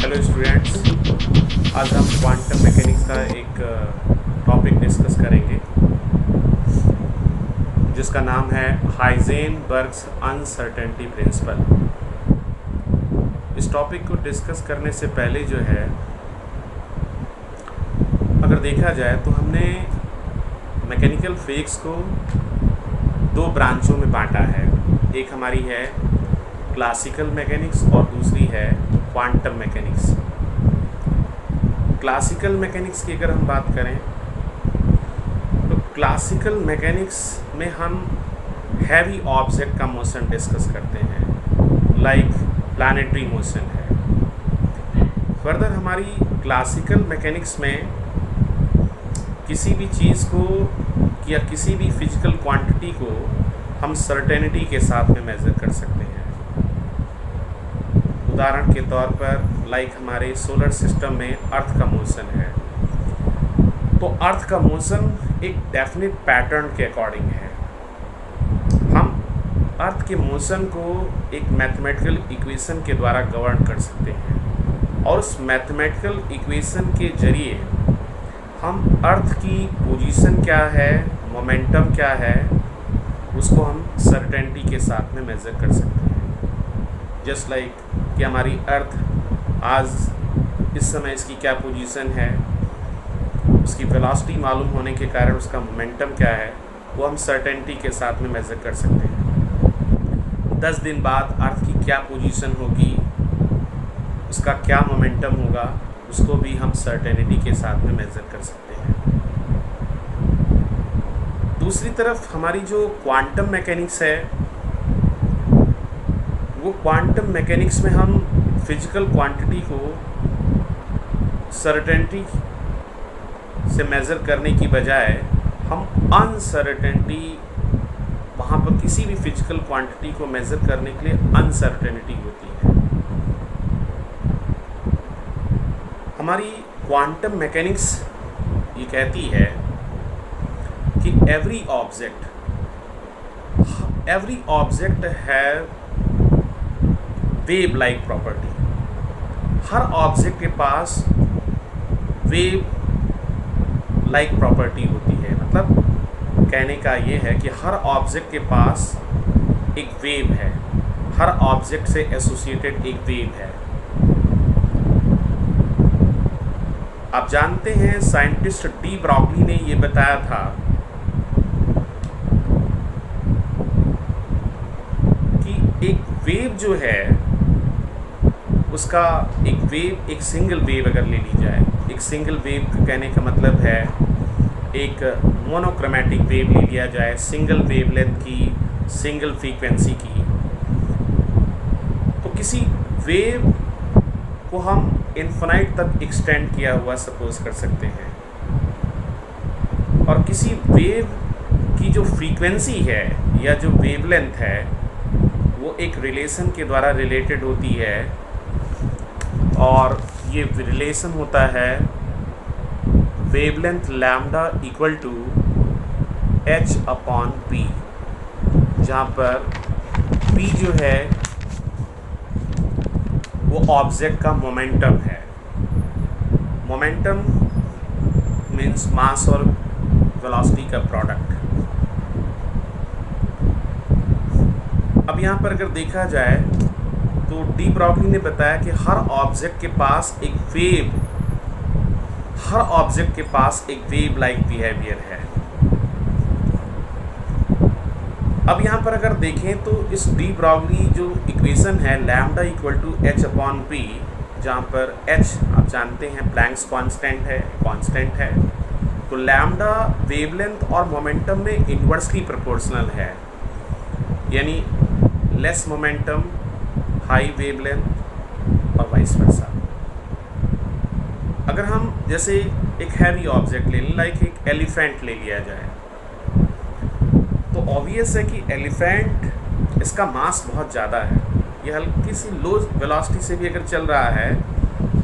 Hello students, आज हम quantum mechanics का एक टॉपिक डिस्कस करेंगे जिसका नाम है हाइजेनबर्ग्स अनसर्टेनिटी प्रिंसिपल। इस टॉपिक को डिस्कस करने से पहले जो है, अगर देखा जाए तो हमने मैकेनिकल फिजिक्स को दो ब्रांचों में बांटा है। एक हमारी है क्लासिकल मैकेनिक्स और दूसरी है क्वांटम मैकेनिक्स। क्लासिकल मैकेनिक्स की अगर हम बात करें तो क्लासिकल मैकेनिक्स में हम हैवी ऑब्जेक्ट का मोशन डिस्कस करते हैं, लाइक प्लैनेटरी मोशन है। फर्दर हमारी क्लासिकल मैकेनिक्स में किसी भी चीज़ को या किसी भी फिजिकल क्वांटिटी को हम सर्टेनिटी के साथ में मेज़र कर सकते हैं। उदाहरण के तौर पर लाइक हमारे सोलर सिस्टम में अर्थ का मोशन है, तो अर्थ का मोशन एक डेफिनेट पैटर्न के अकॉर्डिंग है। हम अर्थ के मोशन को एक मैथमेटिकल इक्वेशन के द्वारा गवर्न कर सकते हैं और उस मैथमेटिकल इक्वेशन के जरिए हम अर्थ की पोजीशन क्या है, मोमेंटम क्या है, उसको हम सर्टेनिटी के साथ में मेज़र कर सकते हैं। जस्ट लाइक कि हमारी अर्थ आज इस समय इसकी क्या पोजीशन है, उसकी वेलोसिटी मालूम होने के कारण उसका मोमेंटम क्या है, वो हम सर्टेनिटी के साथ में मेज़र कर सकते हैं। 10 दिन बाद अर्थ की क्या पोजीशन होगी, उसका क्या मोमेंटम होगा, उसको भी हम सर्टेनिटी के साथ में मेज़र कर सकते हैं। दूसरी तरफ हमारी जो क्वांटम मैकेनिक्स है, वो क्वांटम मैकेनिक्स में हम फिजिकल क्वांटिटी को सर्टेनिटी से मेज़र करने की बजाय हम अनसर्टेनिटी, वहाँ पर किसी भी फिजिकल क्वांटिटी को मेज़र करने के लिए अनसर्टेनिटी होती है। हमारी क्वांटम मैकेनिक्स ये कहती है कि every object have wave like property. Her object के पास वेव लाइक प्रॉपर्टी होती है। मतलब कहने का ये है कि हर ऑब्जेक्ट के पास एक वेव है, हर ऑब्जेक्ट से एसोसिएटेड एक वेव है। आप जानते हैं साइंटिस्ट डी ब्रॉगली ने ये बताया था कि एक वेव जो है उसका एक सिंगल वेव अगर ले ली जाए, एक सिंगल वेव कहने का मतलब है एक मोनोक्रोमैटिक वेव ले लिया जाए, सिंगल वेवलेंथ की, सिंगल फ्रीक्वेंसी की, तो किसी वेव को हम इन्फिनाइट तक एक्सटेंड किया हुआ सपोज कर सकते हैं। और किसी वेव की जो फ्रीक्वेंसी है या जो वेवलेंथ है वो एक रिलेशन के द्वारा रिलेटेड होती है, और ये रिलेशन होता है wavelength lambda equal to h/p, जहाँ पर p जो है वो ऑब्जेक्ट का मोमेंटम है। मोमेंटम मीन्स मास और वेलोसिटी का प्रोडक्ट। अब यहाँ पर अगर देखा जाए तो डी ब्रॉगली ने बताया कि हर ऑब्जेक्ट के पास एक वेव लाइक बिहेवियर है। अब यहाँ पर अगर देखें तो इस डी ब्रॉगली जो इक्वेशन है लैम्डा इक्वल टू h/p, जहाँ पर h आप जानते हैं प्लैंक्स कांस्टेंट है, तो लैम्डा वेवलेंथ और मोमेंटम में इन्वर्सली प्रोपोर्शनल है, यानी लेस मोमेंटम हाई वेवलेंथ और वाइस वर्सा। अगर हम जैसे एक हैवी ऑब्जेक्ट ले लें, लाइक एक एलिफेंट ले लिया जाए, तो ऑब्वियस है कि एलिफेंट, इसका मास बहुत ज़्यादा है, ये हल्की सी लो वेलोसिटी से भी अगर चल रहा है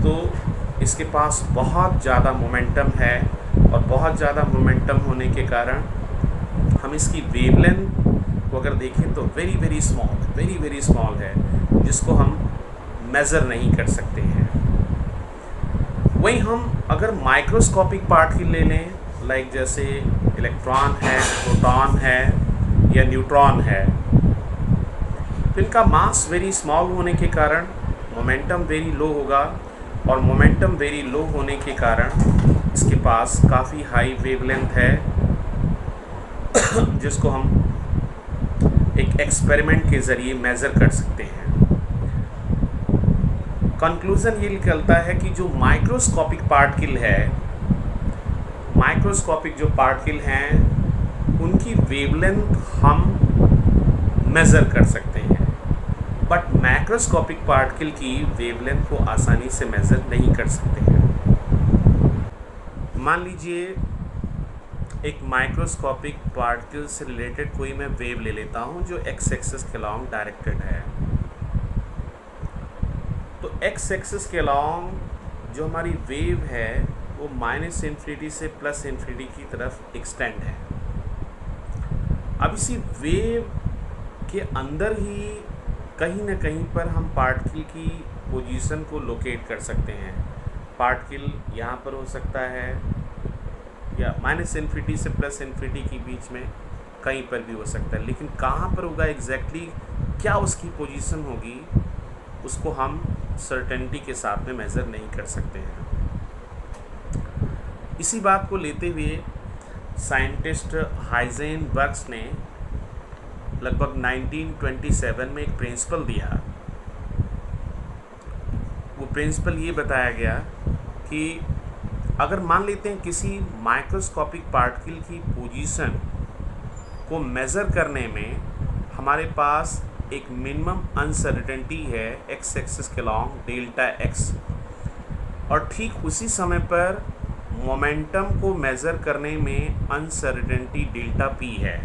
तो इसके पास बहुत ज़्यादा मोमेंटम है, और बहुत ज़्यादा मोमेंटम होने के कारण हम इसकी वेवलेंथ को अगर देखें तो वेरी वेरी स्मॉल है, जिसको हम मेज़र नहीं कर सकते हैं। वहीं हम अगर माइक्रोस्कोपिक पार्टिकल ले लें, लाइक जैसे इलेक्ट्रॉन है, प्रोटॉन है या न्यूट्रॉन है, तो इनका मास वेरी स्मॉल होने के कारण मोमेंटम वेरी लो होगा, और मोमेंटम वेरी लो होने के कारण इसके पास काफ़ी हाई वेवलेंथ है, जिसको हम एक एक्सपेरिमेंट के ज़रिए मेज़र कर सकते हैं। कंक्लूज़न ये निकलता है कि जो माइक्रोस्कोपिक पार्टिकल है, माइक्रोस्कोपिक जो पार्टिकल हैं उनकी वेवलेंथ हम मेज़र कर सकते हैं, बट मैक्रोस्कोपिक पार्टिकल की वेवलेंथ को आसानी से मेज़र नहीं कर सकते हैं। मान लीजिए एक माइक्रोस्कोपिक पार्टिकल से रिलेटेड कोई मैं वेव ले लेता हूं जो एक्स एक्सिस के अलॉन्ग डायरेक्टेड है। तो एक्स एक्सिस के अलॉन्ग जो हमारी वेव है वो माइनस इन्फिनिटी से प्लस इन्फिनिटी की तरफ एक्सटेंड है। अब इसी वेव के अंदर ही कहीं ना कहीं पर हम पार्टिकल की पोजीशन को लोकेट कर सकते हैं। पार्टिकल यहाँ पर हो सकता है या माइनस इन्फिनिटी से प्लस इन्फिनिटी के बीच में कहीं पर भी हो सकता है, लेकिन कहाँ पर होगा एग्जैक्टली, क्या उसकी पोजीशन होगी, उसको हम सर्टेनिटी के साथ में मेज़र नहीं कर सकते हैं। इसी बात को लेते हुए साइंटिस्ट हाइजेनबर्ग ने लगभग 1927 में एक प्रिंसिपल दिया। वो प्रिंसिपल ये बताया गया कि अगर मान लेते हैं किसी माइक्रोस्कोपिक पार्टिकल की पोजीशन को मेज़र करने में हमारे पास एक मिनिमम अनसर्टेनिटी है एक्स एक्सिस के अलॉन्ग डेल्टा एक्स, और ठीक उसी समय पर मोमेंटम को मेज़र करने में अनसर्टेनिटी डेल्टा पी है।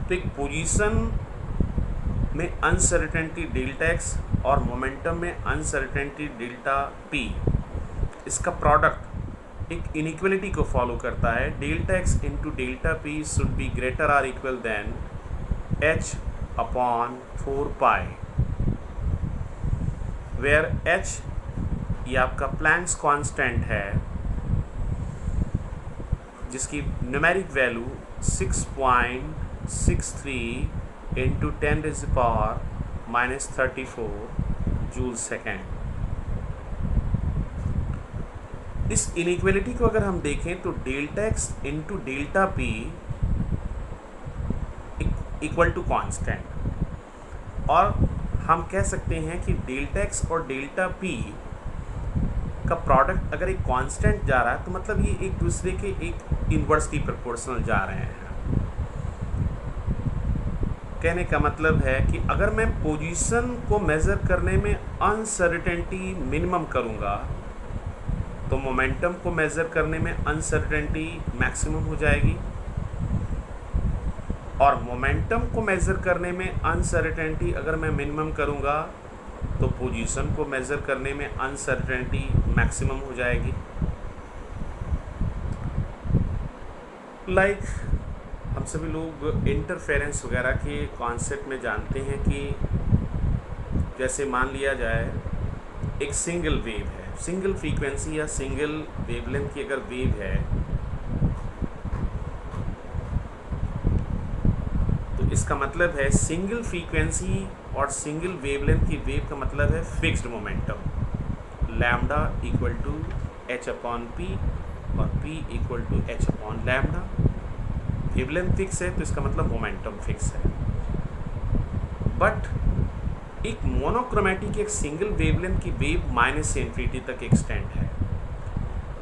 तो एक पोजीशन में अनसर्टेनिटी डेल्टा एक्स और मोमेंटम में अनसर्टेनिटी डेल्टा पी, इसका प्रोडक्ट एक इनइक्वलिटी को फॉलो करता है। Delta x into delta p should be greater or equal than h upon 4 pi, where h ये आपका प्लैंक्स कांस्टेंट है, जिसकी numeric value 6.63 into 10⁻⁻34 joule second. इस इनइक्वलिटी को अगर हम देखें तो delta x into delta p equal to constant, और हम कह सकते हैं कि डेल्टा एक्स और डेल्टा पी का प्रोडक्ट अगर एक कांस्टेंट जा रहा है तो मतलब ये एक दूसरे के एक इन्वर्सली प्रोपोर्शनल जा रहे हैं। कहने का मतलब है कि अगर मैं पोजीशन को मेज़र करने में अनसर्टेनिटी मिनिमम करूँगा तो मोमेंटम को मेज़र करने में अनसर्टेनिटी मैक्सिमम हो जाएगी, और मोमेंटम को मेज़र करने में अनसर्टेनिटी अगर मैं मिनिमम करूँगा तो पोजीशन को मेज़र करने में अनसर्टेनिटी मैक्सिमम हो जाएगी। लाइक हम सभी लोग इंटरफेरेंस वगैरह के कॉन्सेप्ट में जानते हैं कि जैसे मान लिया जाए एक सिंगल वेव है, सिंगल फ्रीक्वेंसी या सिंगल वेवलेंथ की अगर वेव है तो इसका मतलब है सिंगल फ्रीक्वेंसी और सिंगल वेवलेंथ की वेव का मतलब है fixed momentum, lambda equal to h upon p और p equal to h upon lambda. Wavelength fix है तो इसका मतलब मोमेंटम फिक्स है। बट एक मोनोक्रोमेटिक एक सिंगल वेवलेंथ की वेव माइनस से इन्फिनिटी तक एक्सटेंड है।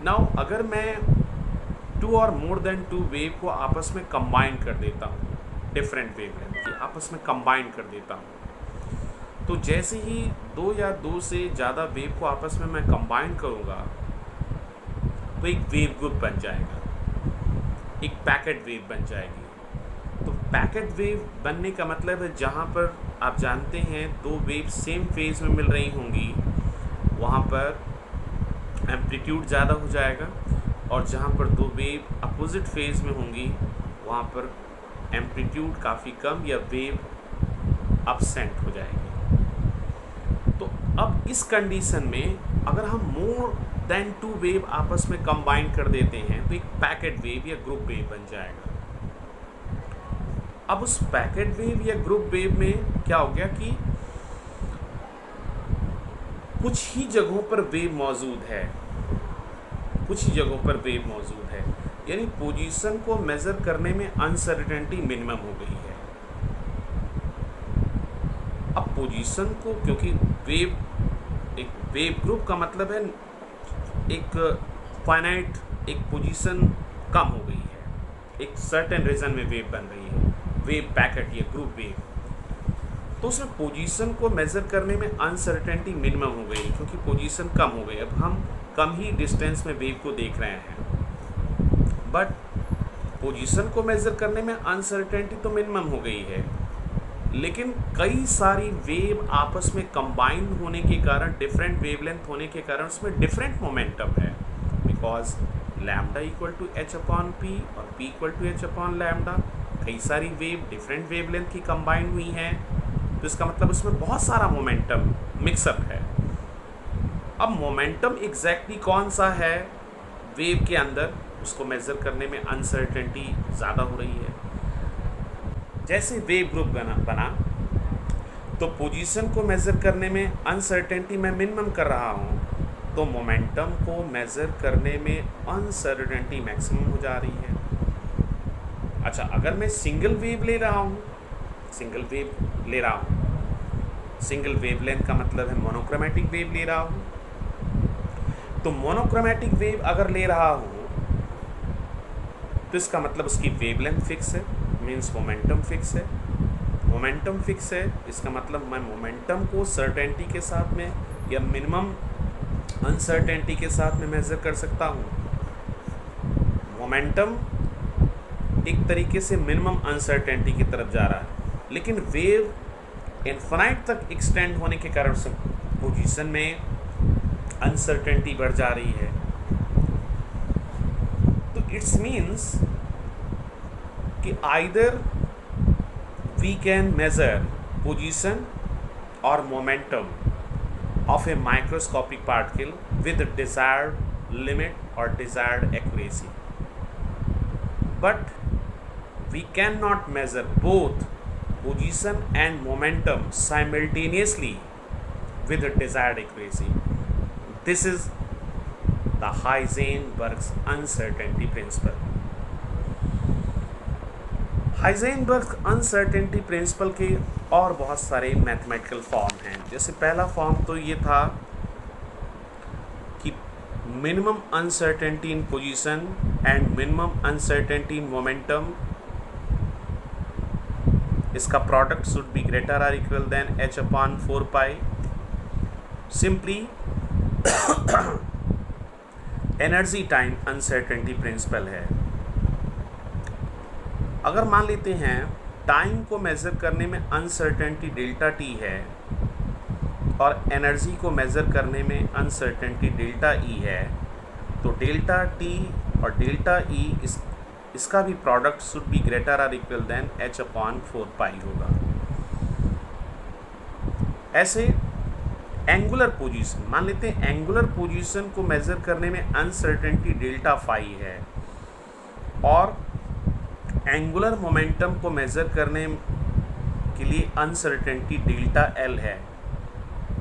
नाउ अगर मैं 2 और मोर देन 2 वेव को आपस में कंबाइन कर देता हूँ, डिफरेंट वेवलेंथ की आपस में कंबाइन कर देता हूँ, तो जैसे ही 2 या 2 से ज़्यादा वेव को आपस में मैं कंबाइन करूँगा तो एक वेव ग्रुप बन जाएगा, एक पैकेट वेव बन जाएगी। तो पैकेट वेव बनने का मतलब है जहाँ पर आप जानते हैं 2 वेव सेम फेज में मिल रही होंगी वहाँ पर एम्पलीट्यूड ज़्यादा हो जाएगा, और जहाँ पर 2 वेव अपोजिट फेज में होंगी वहाँ पर एम्पलीट्यूड काफ़ी कम या वेव अपसेंट हो जाएगी। तो अब इस कंडीशन में अगर हम मोर देन टू वेव आपस में कंबाइन कर देते हैं तो एक पैकेट वेव या ग्रुप वेव बन जाएगा। अब उस पैकेट वेव या ग्रुप वेव में क्या हो गया कि कुछ ही जगहों पर वेव मौजूद है, कुछ ही जगहों पर वेव मौजूद है, यानी पोजीशन को मेज़र करने में अनसर्टेनिटी मिनिमम हो गई है। अब पोजीशन को, क्योंकि एक वेव ग्रुप का मतलब है एक फाइनाइट, एक पोजीशन कम हो गई है, एक सर्टेन रीजन में वेव बन रही है, वेव पैकेट या ग्रुप वेव, तो उसमें पोजीशन को मेज़र करने में अनसर्टेनिटी मिनिमम हो गई क्योंकि पोजीशन कम हो गई। अब हम कम ही डिस्टेंस में वेव को देख रहे हैं, बट पोजीशन को मेज़र करने में अनसर्टेनिटी तो मिनिमम हो गई है, लेकिन कई सारी वेव आपस में कंबाइन होने के कारण, डिफरेंट वेवलेंथ होने के कारण उसमें डिफरेंट मोमेंटम है, because lambda equal to h upon p और p equal to h upon lambda. कई सारी वेव डिफरेंट वेवलेंथ की कंबाइन हुई हैं, तो इसका मतलब उसमें बहुत सारा मोमेंटम मिक्सअप है। अब मोमेंटम एग्जैक्टली कौन सा है वेव के अंदर, उसको मेज़र करने में अनसर्टेनिटी ज़्यादा हो रही है। जैसे वेव ग्रुप बना तो पोजीशन को मेज़र करने में अनसर्टेनिटी मैं मिनिमम कर रहा हूँ, तो मोमेंटम को मेज़र करने में अनसर्टेनिटी मैक्सिमम हो जा रही है। अच्छा, अगर मैं सिंगल वेव ले रहा हूँ, सिंगल वेवलेंथ का मतलब है मोनोक्रोमैटिक वेव ले रहा हूँ, तो मोनोक्रोमैटिक वेव अगर ले रहा हूँ तो इसका मतलब उसकी वेवलेंथ फिक्स है, मीन्स मोमेंटम फिक्स है। मोमेंटम फिक्स है, इसका मतलब मैं मोमेंटम को सर्टेनिटी के साथ में या मिनिमम अनसर्टेनिटी के साथ में मेज़र कर सकता हूँ। मोमेंटम एक तरीके से मिनिमम अनसर्टेनिटी की तरफ जा रहा है, लेकिन वेव इनफाइनाइट तक एक्सटेंड होने के कारण से पोजीशन में अनसर्टेनिटी बढ़ जा रही है। तो इट्स मीन्स कि either we can measure position और momentum of a microscopic particle with desired limit or desired accuracy, but we cannot measure both position and momentum simultaneously with desired accuracy. This is the Heisenberg's uncertainty principle. Heisenberg uncertainty principle के और बहुत सारे mathematical form हैं। जैसे पहला form तो ये था कि minimum uncertainty in position and minimum uncertainty in momentum, इसका product should be greater or equal than h upon 4 pi. Simply energy time uncertainty principle है। अगर मान लेते हैं टाइम को मेज़र करने में अनसर्टेनिटी डेल्टा टी है और एनर्जी को मेज़र करने में अनसर्टेनिटी डेल्टा ई है, तो डेल्टा टी और डेल्टा ई इसका भी product should be greater or equal than h upon 4 pi होगा। ऐसे एंगुलर पोजीशन, मान लेते हैं एंगुलर पोजीशन को मेज़र करने में अनसर्टेनिटी डेल्टा फाई है और एंगुलर मोमेंटम को मेज़र करने के लिए अनसर्टेनिटी डेल्टा एल है,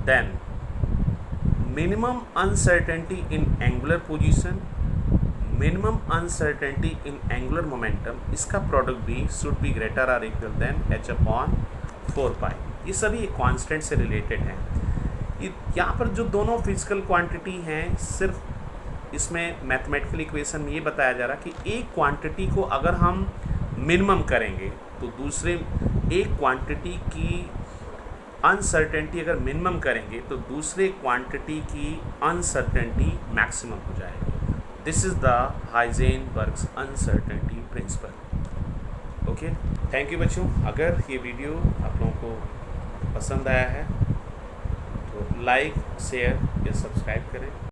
then minimum uncertainty in angular position, minimum uncertainty in angular momentum, इसका प्रोडक्ट भी should be greater or equal than h upon 4 pi. ये सभी कांस्टेंट से रिलेटेड हैं। यहाँ पर जो दोनों फिजिकल क्वांटिटी हैं, सिर्फ इसमें मैथमेटिकल इक्वेशन में ये बताया जा रहा है कि एक क्वांटिटी को अगर हम मिनिमम करेंगे तो दूसरे एक क्वांटिटी की अनसर्टेनिटी अगर मिनिमम करेंगे तो दूसरे क्वांटिटी की अनसर्टेनिटी मैक्सिमम हो जाएगी। This is the Heisenberg's uncertainty principle. Okay, thank you बच्चों। अगर ये वीडियो आप लोगों को पसंद आया है तो लाइक, शेयर या सब्सक्राइब करें।